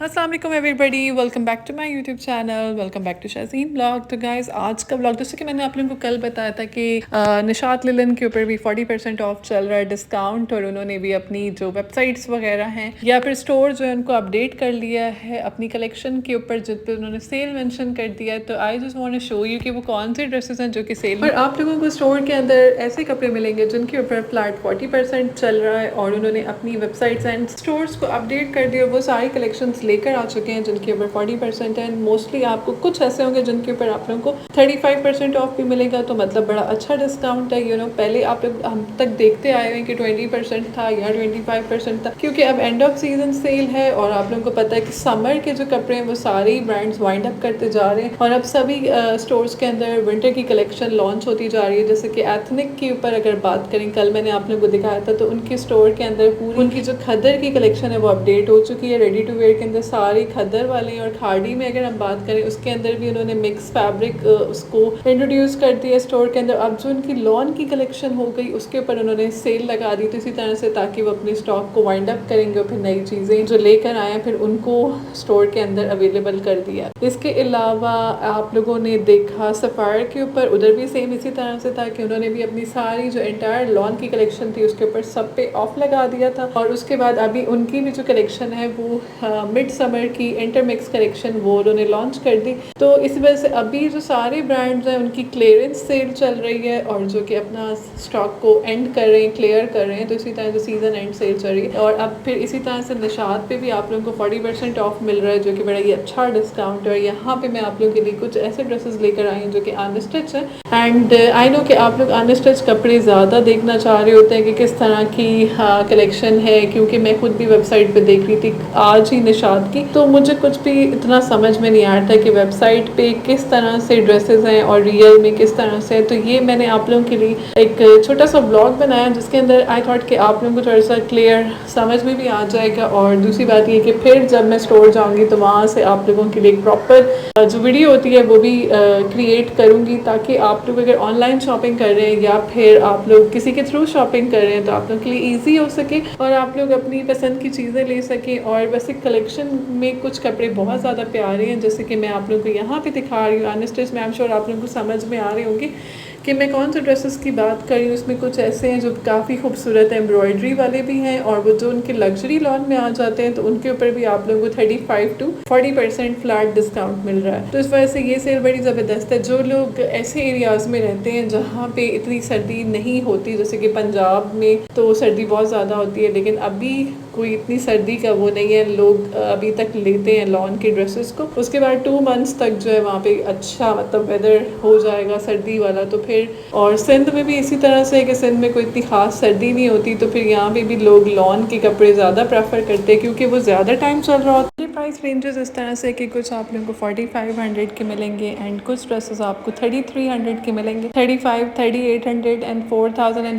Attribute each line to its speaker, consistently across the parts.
Speaker 1: अस्सलाम वालेकुम everybody, welcome back to my YouTube channel, welcome back to Shazeen blog. तो guys आज का ब्लॉग जैसे कि मैंने आप लोगों को कल बताया था कि निशात लिलन के ऊपर भी 40% ऑफ चल रहा है डिस्काउंट, और उन्होंने भी अपनी जो वेबसाइट्स वगैरह हैं या फिर स्टोर जो है उनको अपडेट कर लिया है अपनी कलेक्शन के ऊपर, जिस पर उन्होंने सेल मेंशन कर दिया है। तो I just want to show you कि वो कौन से ड्रेसेस हैं जो कि सेल, और आप लोगों को स्टोर के अंदर ऐसे कपड़े मिलेंगे जिनके ऊपर फ्लैट 40% चल रहा है, और उन्होंने अपनी वेबसाइट्स एंड स्टोर्स को अपडेट कर दिया। वो सारी कलेक्शंस लेकर आ चुके हैं जिनके ऊपर 40% है। मोस्टली आपको कुछ ऐसे होंगे जिनके ऊपर आप लोगों को 35% ऑफ भी मिलेगा, तो मतलब बड़ा अच्छा डिस्काउंट है। पहले आप लोग हम तक देखते आए हैं कि 20% था या 25% था, क्योंकि अब एंड ऑफ सीजन सेल है और आप लोगों को पता है कि समर के जो कपड़े हैं वो सारे ब्रांड्स वाइंड अप करते जा रहे हैं, और अब सभी स्टोर्स के अंदर विंटर की कलेक्शन लॉन्च होती जा रही है। जैसे कि एथनिक के ऊपर अगर बात करें, कल मैंने आप लोगों को दिखाया था, तो उनके स्टोर के अंदर पूरी उनकी जो खद्दर की कलेक्शन है वो अपडेट हो चुकी है। रेडी टू वेयर के अंदर सारी खद्दर वाले, और खाड़ी में अगर हम बात करें उसके अंदर भी उन्होंने मिक्स फैब्रिक उसको इंट्रोड्यूस कर दिया स्टोर के अंदर। अब जो उनकी लॉन की कलेक्शन हो गई उसके ऊपर उन्होंने सेल लगा दी, तो इसी तरह से ताकि वो अपने स्टॉक को वाइंड अप करेंगे और फिर नई चीज़ें जो लेकर आए फिर उनको स्टोर के अंदर अवेलेबल कर दिया। इसके अलावा आप लोगों ने देखा सफ़ायर के ऊपर, उधर भी सेम इसी तरह से था कि उन्होंने भी अपनी सारी जो एंटायर लॉन की कलेक्शन थी उसके ऊपर सब पे ऑफ लगा दिया था। और उसके बाद अभी उनकी भी जो कलेक्शन है वो मिड समर की इंटरमिक्स कलेक्शन वो उन्होंने लॉन्च कर दी। तो इस वजह से अभी जो सारे ब्रांड्स हैं उनकी क्लियरेंस सेल चल रही है, और जो कि अपना स्टॉक को एंड कर रहे हैं, क्लियर कर रहे हैं। तो इसी तरह से सीजन एंड सेल चल रही है, और अब फिर इसी तरह से निशात पे भी आप लोगों को 40% ऑफ मिल रहा है, जो कि बड़ा ही अच्छा डिस्काउंट है। और यहाँ पे मैं आप लोगों के लिए कुछ ऐसे ड्रेसेस लेकर आई हूँ जो कि अनस्टिच है। एंड आई नो कि आप लोग अनस्टिच कपड़े ज़्यादा देखना चाह रहे होते हैं कि किस तरह की कलेक्शन है, क्योंकि मैं खुद भी वेबसाइट पे देख रही थी आज ही निशात की, तो मुझे कुछ भी इतना समझ में नहीं आ रहा था कि वेबसाइट पे किस तरह से ड्रेसेस हैं और रियल में किस तरह से है। तो ये मैंने आप लोगों के लिए एक छोटा सा ब्लॉग बनाया जिसके अंदर आई थॉट कि आप लोगों को थोड़ा सा क्लियर समझ में भी आ जाएगा। और दूसरी बात ये कि फिर जब मैं स्टोर जाऊँगी तो वहाँ से आप लोगों के लिए एक प्रॉपर जो वीडियो होती है वो भी क्रिएट करूँगी, ताकि आप लोग अगर ऑनलाइन शॉपिंग कर रहे हैं या फिर आप लोग किसी के थ्रू शॉपिंग कर रहे हैं तो आप लोग के लिए ईजी हो सके और आप लोग अपनी पसंद की चीज़ें ले सकें। और वैसे कलेक्शन में कुछ कपड़े बहुत ज़्यादा प्यारे हैं, जैसे कि मैं आप लोगों को यहाँ पे दिखा रही हूँ अनस्टिच में। आई एम श्योर आप लोगों को समझ में आ रही होंगी कि मैं कौन से ड्रेसेस की बात कर रही हूँ। इसमें कुछ ऐसे हैं जो काफ़ी खूबसूरत एम्ब्रॉयडरी वाले भी हैं, और वो जो उनके लग्जरी लॉन में आ जाते हैं तो उनके ऊपर भी आप लोगों को 35 to 40% फ्लैट डिस्काउंट मिल रहा है। तो इस वजह से ये सेल बड़ी ज़बरदस्त है। जो लोग ऐसे एरियाज़ में रहते हैं जहाँ पे इतनी सर्दी नहीं होती, जैसे कि पंजाब में तो सर्दी बहुत ज़्यादा होती है, लेकिन अभी कोई इतनी सर्दी का वो नहीं है, लोग अभी तक लेते हैं लॉन के ड्रेसेस को। उसके बाद 2 मंथ्स तक जो है वहाँ पे अच्छा मतलब वेदर हो जाएगा सर्दी वाला। तो फिर और सिंध में भी इसी तरह से है कि सिंध में कोई इतनी खास सर्दी नहीं होती, तो फिर यहाँ पे भी लोग लॉन के कपड़े ज़्यादा प्रेफर करते हैं क्योंकि वो ज़्यादा टाइम चल रहा होता है। प्राइस रेंजेस इस तरह से कि कुछ आप लोगों को 4500 के मिलेंगे, एंड कुछ ड्रेसेस आपको 3300 के मिलेंगे, 35, 3800 एंड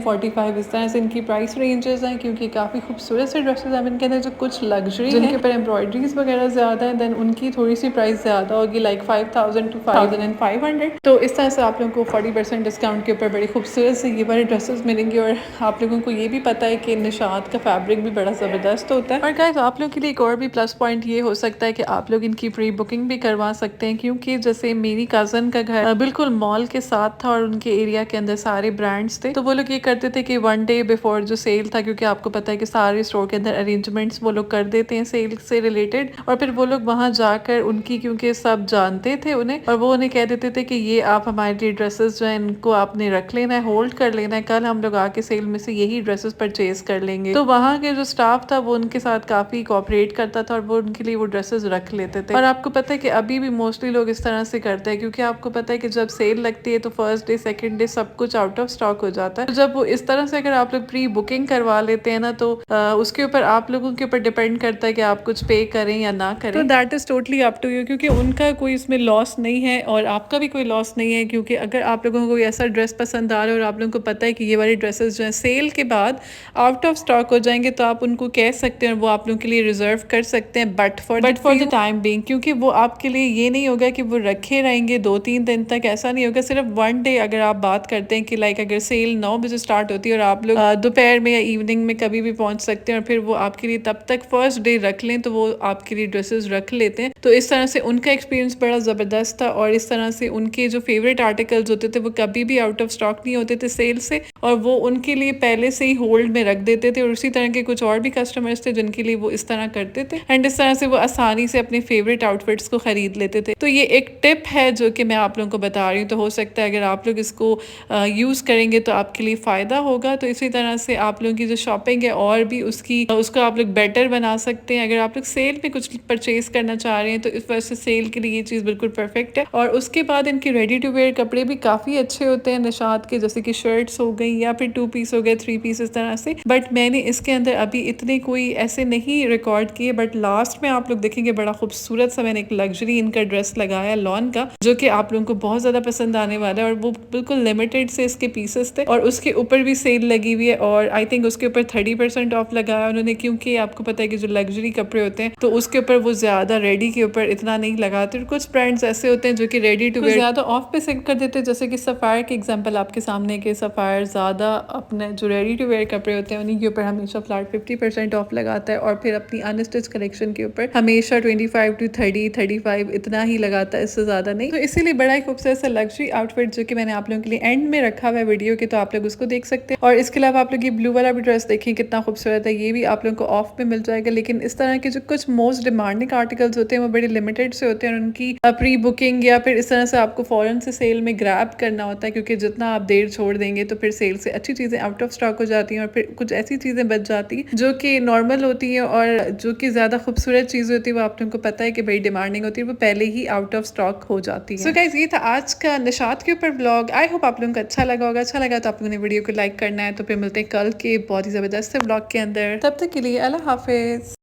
Speaker 1: 4045। इस तरह से इनकी प्राइस रेंजेस हैं, क्योंकि काफ़ी खूबसूरत से ड्रेसेस हैं इनके अंदर। जो कुछ लग्जरी जिनके ऊपर एम्ब्रॉयडरीज वगैरह ज़्यादा है, देन उनकी थोड़ी सी प्राइस ज़्यादा होगी, लाइक 5000 to 5500। तो इस तरह से आप लोगों को 40% डिस्काउंट के ऊपर बड़ी खूबसूरत से ये वाले ड्रेसेस मिलेंगे। और आप लोगों को ये भी पता है कि निशात का फैब्रिक भी बड़ा ज़बरदस्त होता है। और गाइस आप लोगों के लिए एक और भी प्लस पॉइंट ये हो सकता है कि आप लोग इनकी प्री बुकिंग भी करवा सकते हैं, क्योंकि जैसे मेरी कज़न का घर बिल्कुल मॉल के साथ था और उनके एरिया के अंदर सारे ब्रांड्स थे, तो वो लोग ये करते थे कि 1 डे बिफोर जो सेल था, क्योंकि आपको पता है कि सारे स्टोर के अंदर अरेंजमेंट्स वो लोग कर देते हैं सेल से रिलेटेड, और फिर वो लोग वहाँ जाकर उनकी, क्योंकि सब जानते थे उन्हें, और वो उन्हें कह देते थे कि ये आप हमारे लिए ड्रेसेस जो है इनको आपने रख लेना है, होल्ड कर लेना है, कल हम लोग आके सेल में से यही ड्रेसेस परचेज कर लेंगे। तो वहाँ के जो स्टाफ था वो उनके साथ काफ़ी कोऑपरेट करता था और वो उनके लिए वो ड्रेसेस रख लेते थे। और आपको पता है कि अभी भी मोस्टली लोग इस तरह से करते हैं, क्योंकि आपको पता है कि जब सेल लगती है तो फर्स्ट डे सेकंड डे सब कुछ आउट ऑफ स्टॉक हो जाता है। तो जब वो इस तरह से अगर आप लोग प्री बुकिंग करवा लेते हैं ना, तो उसके ऊपर आप लोगों के ऊपर डिपेंड करता है कि आप कुछ पे करें या ना करें। तो that is totally up to you, क्योंकि उनका कोई इसमें लॉस नहीं है और आपका भी कोई लॉस नहीं है। क्योंकि अगर आप लोगों को कोई ऐसा ड्रेस पसंद आ रहा है और आप लोगों को पता है कि ये वाली ड्रेसेस जो है सेल के बाद आउट ऑफ स्टॉक हो जाएंगे, तो आप उनको कह सकते हैं और वो आप लोगों के लिए रिजर्व कर सकते हैं। But but for the time being, क्योंकि वो आपके लिए ये नहीं होगा कि वो रखे रहेंगे 2-3 दिन तक, ऐसा नहीं होगा। सिर्फ वन डे अगर आप बात करते हैं कि लाइक अगर सेल 9 बजे स्टार्ट होती है और आप लोग दोपहर में या इवनिंग में कभी भी पहुंच सकते हैं और फिर वो आपके लिए तब तक फर्स्ट डे रख लें, तो वो आपके लिए ड्रेसेस रख लेते हैं। तो इस तरह से उनका एक्सपीरियंस बड़ा ज़बरदस्त था और इस तरह से उनके जो फेवरेट आर्टिकल्स होते थे वो कभी भी आउट ऑफ स्टॉक नहीं होते थे सेल से, और वो उनके लिए पहले से ही होल्ड में रख देते थे। और उसी तरह के कुछ और भी कस्टमर्स थे जिनके लिए वो इस तरह करते थे, एंड इस तरह से वो आसानी से अपने फेवरेट आउटफिट्स को खरीद लेते थे। तो ये एक टिप है जो कि मैं आप लोगों को बता रही हूँ। तो हो सकता है अगर आप लोग इसको यूज़ करेंगे तो आपके लिए फ़ायदा होगा। तो इसी तरह से आप लोगों की जो शॉपिंग है और भी उसको आप लोग बेटर बना सकते हैं। अगर आप लोग सेल में कुछ परचेज करना चाह रहे हैं तो इस वजह से सेल के लिए ये चीज़ बिल्कुल परफेक्ट है। और उसके बाद इनके रेडी टू वेयर कपड़े भी काफ़ी अच्छे होते हैं निशात के, जैसे कि शर्ट्स हो गई या फिर 2 पीस हो गए, 3 पीस, इस तरह से। बट मैंने इसके अंदर अभी इतने कोई ऐसे नहीं रिकॉर्ड किए, बट लास्ट में आप लोग देखेंगे बड़ा खूबसूरत सा मैंने एक लग्जरी इनका ड्रेस लगाया लॉन का, जो कि आप लोगों को बहुत ज़्यादा पसंद आने वाला है। और वो बिल्कुल लिमिटेड से इसके पीसेस थे और उसके ऊपर भी सेल लगी हुई है, और आई थिंक उसके ऊपर 30% ऑफ लगाया उन्होंने, क्योंकि आपको पता है कि जो लग्जरी कपड़े होते हैं तो उसके ऊपर वो ज़्यादा रेडी के ऊपर इतना नहीं लगाते। और कुछ ब्रांड्स ऐसे होते हैं जो कि रेडी टू वेयर ज़्यादा ऑफ पे सेल कर देते हैं, जैसे कि सफ़ायर की एग्जांपल आपके सामने के सफ़ायर ज़्यादा अपने जो रेडी टू वेयर कपड़े होते हैं उन्हीं के ऊपर हमेशा फ्लैट 50% ऑफ लगाता है, और फिर अपनी अनस्टिच कलेक्शन के ऊपर हमेशा 25 to 30, 35 इतना ही लगाता है, इससे ज़्यादा नहीं। तो इसीलिए बड़ा ही खूबसूरत सा लग्जरी आउटफिट जो कि मैंने आप लोगों के लिए एंड में रखा हुआ है वीडियो के, तो आप लोग उसको देख सकते हैं। और इसके अलावा आप लोग ये ब्लू वाला भी ड्रेस देखें कितना खूबसूरत है, ये भी आप लोगों को ऑफ में मिल जाएगा। लेकिन इस तरह के जो कुछ मोस्ट डिमांडिंग आर्टिकल्स होते हैं वो बड़े लिमिटेड से होते हैं, और उनकी प्री बुकिंग या फिर इस तरह से आपको फौरन से सेल में ग्रैब करना होता है, क्योंकि जितना आप देर छोड़ देंगे तो फिर सेल से अच्छी चीज़ें आउट ऑफ स्टॉक हो जाती हैं और फिर कुछ ऐसी चीज़ें बच जाती हैं जो कि नॉर्मल होती हैं और जो कि ज़्यादा खूबसूरत चीज़ होती है वो आप लोगों को पता है कि बड़ी डिमांडिंग होती है, वो पहले ही आउट ऑफ स्टॉक हो जाती है। सो गाइस, ये था आज का निशात के ऊपर ब्लॉग। आई होप आप लोगों को अच्छा लगा होगा। अच्छा लगा तो आप लोगों ने वीडियो को लाइक करना है। तो फिर मिलते हैं कल के बहुत ही ज़बरदस्त ब्लॉग के अंदर। तब तक के लिए अल्लाह हाफिज़।